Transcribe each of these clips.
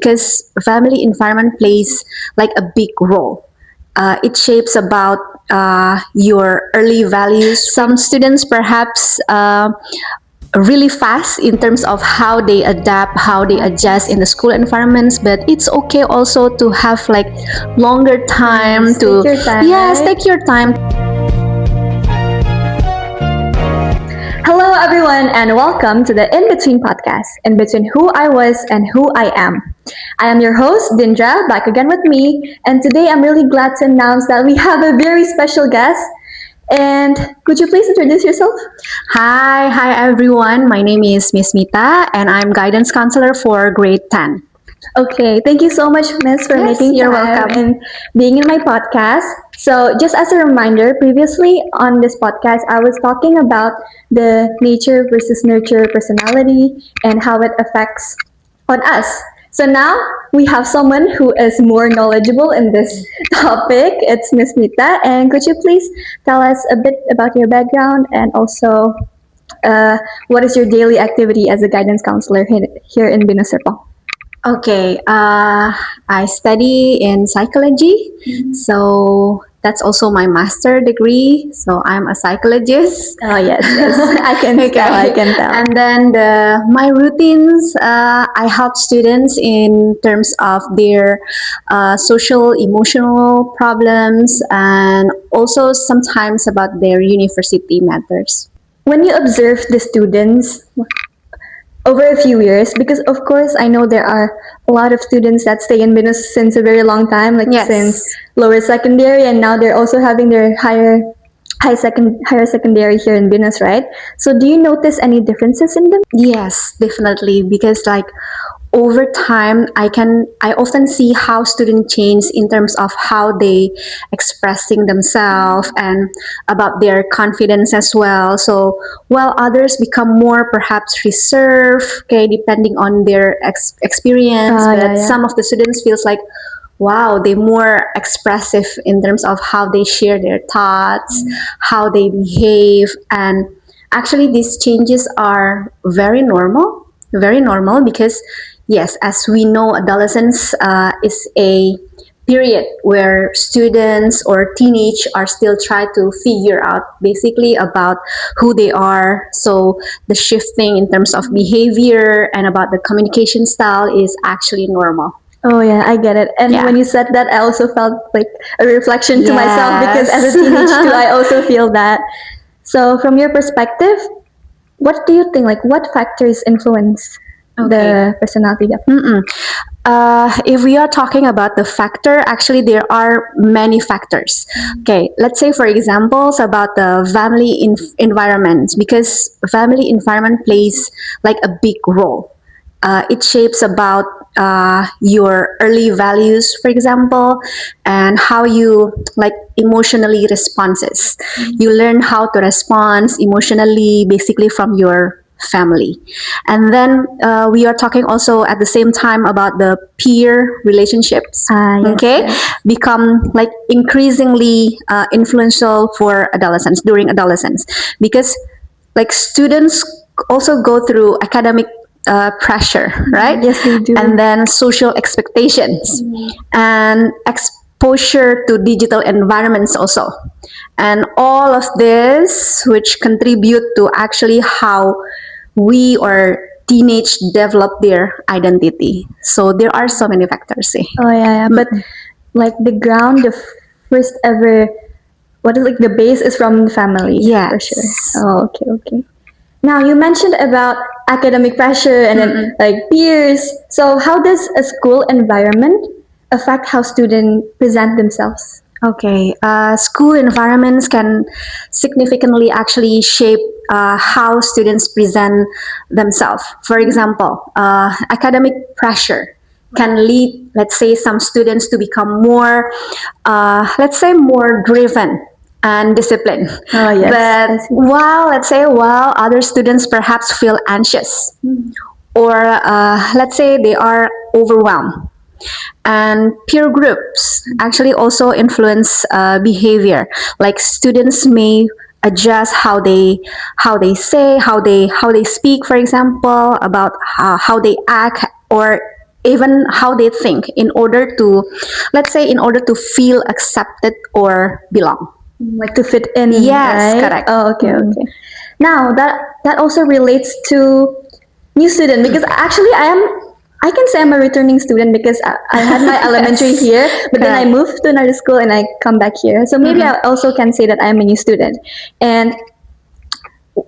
because family environment plays like a big role. It shapes about your early values. Some students perhaps really fast in terms of how they adapt, how they adjust in the school environments, but it's okay also to have like longer time to take your time, yes, right? take your time. Hello, everyone, and welcome to the In Between podcast, in between who I was and who I am. I am your host, Dindra, back again with me, and today I'm really glad to announce that we have a very special guest. And could you please introduce yourself? Hi everyone. My name is Miss Mitta, and I'm guidance counselor for grade 10. Okay, thank you so much, Miss, for Yes, making you're time welcome. and being in my podcast. So, just as a reminder, previously on this podcast, I was talking about the nature versus nurture personality and how it affects on us. So now we have someone who is more knowledgeable in this topic. It's Miss Mita, and could you please tell us a bit about your background and also what is your daily activity as a guidance counselor here in Binaserpong? Okay, I study in psychology, so that's also my master degree. So I'm a psychologist. Oh yes, yes. I can tell. I can tell. And then my routines, I help students in terms of their social, emotional problems, and also sometimes about their university matters. When you observe the students over a few years, because of course I know there are a lot of students that stay in Binus since a very long time, like Yes. since lower secondary, and now they're also having their higher secondary here in Binus, right? So do you notice any differences in them? Yes, definitely. Because like over time, I often see how students change in terms of how they expressing themselves and about their confidence as well. So while others become more perhaps reserved, okay, depending on their experience, Ah, but yeah, yeah. some of the students feels like wow, they're more expressive in terms of how they share their thoughts, how they behave, and actually these changes are very normal because yes, as we know, adolescence is a period where students or teenage are still trying to figure out basically about who they are. So the shifting in terms of behavior and about the communication style is actually normal. Oh yeah, I get it. And Yeah. when you said that, I also felt like a reflection to myself because as a Yes. teenage too, I also feel that. So from your perspective, what do you think? Like, what factors influence the personality gap? If we are talking about the factor, actually there are many factors. Okay, let's say for examples about the family environment, because family environment plays like a big role. It shapes about your early values, for example, and how you like emotionally responses. You learn how to respond emotionally, basically from your family. And then we are talking also at the same time about the peer relationships. Yes, Okay, yes. become like increasingly influential for adolescents during adolescence, because like students also go through academic pressure, right? Yes, they do. And then social expectations and exposure to digital environments also. And all of this, which contribute to actually how we or teenage develop their identity. So there are so many factors. Oh yeah, yeah. But like the ground, the first ever, what is like the base is from the family. Yes. For sure. Oh, okay, okay. Now you mentioned about academic pressure and then like peers. So how does a school environment affect how students present themselves? Okay, school environments can significantly actually shape how students present themselves. For example, academic pressure can lead, let's say, some students to become more, let's say, more driven and disciplined. Oh, yes, I But see. while other students perhaps feel anxious or let's say they are overwhelmed, and peer groups actually also influence behavior. Like students may adjust how they say how they speak, for example, about how they act, or even how they think in order to, let's say, in order to feel accepted or belong. Like to fit in, Yes, right? correct. Oh, okay, okay. Now that also relates to new student, because actually I can say I'm a returning student because I had my elementary Yes, here, but then I correct. moved to another school and I come back here. So maybe I also can say that I'm a new student. And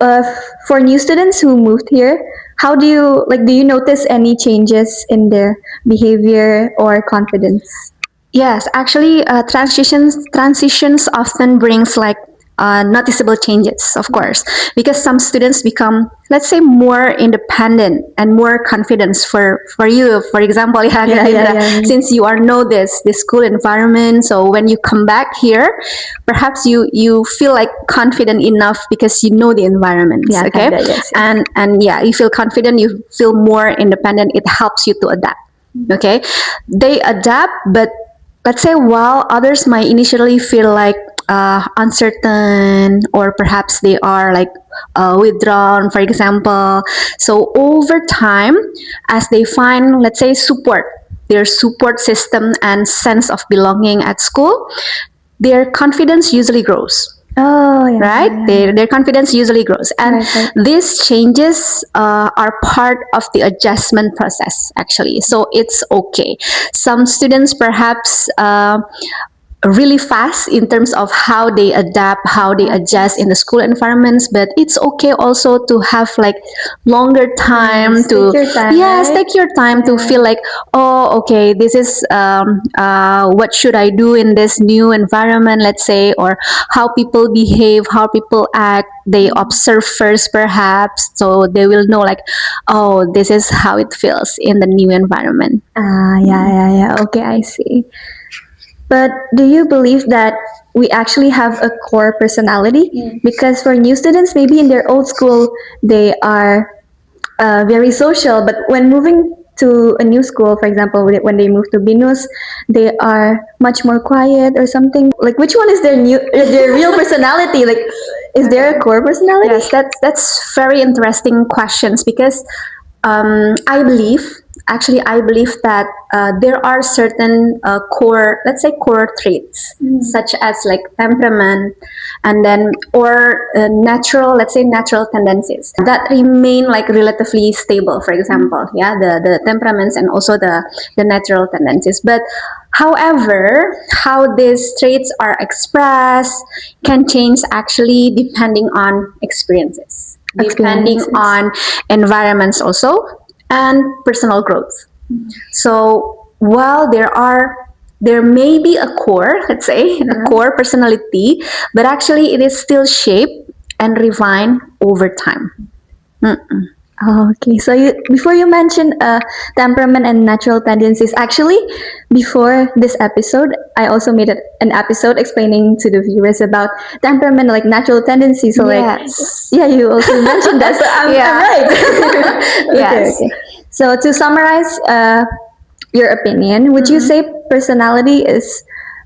uh, for new students who moved here, how do you like? Do you notice any changes in their behavior or confidence? Yes, actually, transitions often brings like noticeable changes, of course, because some students become, let's say, more independent and more confident. For you, for example, yeah, Yeah, yeah, Indra, yeah. since you are know this school environment, so when you come back here, perhaps you feel like confident enough because you know the environment. Yeah, Okay, kinda, yes, yes. and yeah, you feel confident, you feel more independent. It helps you to adapt. Okay, they adapt, but let's say while others might initially feel like uncertain, or perhaps they are like withdrawn, for example. So over time, as they find, let's say, support, their support system and sense of belonging at school, their confidence usually grows. Oh, yeah, Right, yeah, yeah. their confidence usually grows, and Right, right. these changes are part of the adjustment process, actually, so it's okay. Some students perhaps really fast in terms of how they adapt, how they adjust in the school environments. But it's okay also to have like longer time Yes, to, take your time, yes, right? take your time to Yeah. feel like, oh, okay, this is what should I do in this new environment, let's say, or how people behave, how people act. They observe first, perhaps, so they will know like, oh, this is how it feels in the new environment. Ah, yeah, yeah, yeah. Okay, I see. But do you believe that we actually have a core personality? Because for new students, maybe in their old school, they are very social, but when moving to a new school, for example, when they move to Binus, they are much more quiet or something. Like, which one is their real personality? Like, is there a core personality? Yes, that's very interesting questions, because I believe, actually, I believe that there are certain core, let's say, core traits, such as like temperament, and then or natural, let's say, natural tendencies that remain like relatively stable. For example, yeah, the temperaments and also the natural tendencies, but however, how these traits are expressed can change, actually, depending on experiences, depending Experiences. on environments also, and personal growth. So while there may be a core, let's say, a core personality, but actually it is still shaped and refined over time. Oh, okay. So before you mentioned temperament and natural tendencies, actually, before this episode, I also made an episode explaining to the viewers about temperament, like natural tendencies. So, like, Yes. yeah, you also mentioned that. So I'm Yeah. right. Okay, Yes. okay. So to summarize your opinion, would you say personality is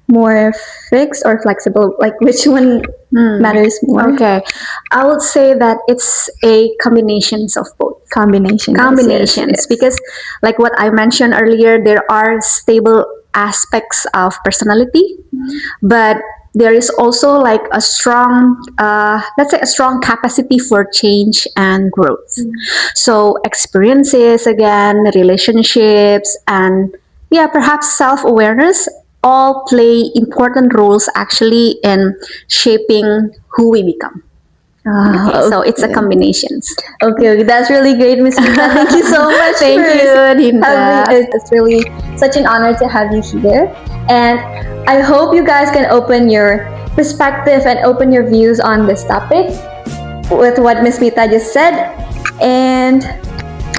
more fixed or flexible? Like, which one matters more? Okay, I would say that it's a combinations of both. Combination. Yes, Combinations, yes, yes. because like what I mentioned earlier, there are stable aspects of personality, but there is also like a strong, let's say, a strong capacity for change and growth. So experiences, again, relationships, and yeah, perhaps self-awareness all play important roles, actually, in shaping who we become. Ah, Okay, so it's a okay. combinations. Okay, okay, that's really great, Miss Mitta. Thank you so much. Thank for you, Dinda. It's really such an honor to have you here, and I hope you guys can open your perspective and open your views on this topic with what Miss Mitta just said. And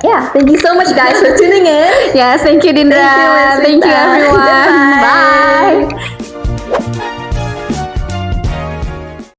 yeah, thank you so much, guys, for tuning in. Yes, thank you, Dinda. Thank you, Miss Thank you, Mitta. everyone. Goodbye. Bye.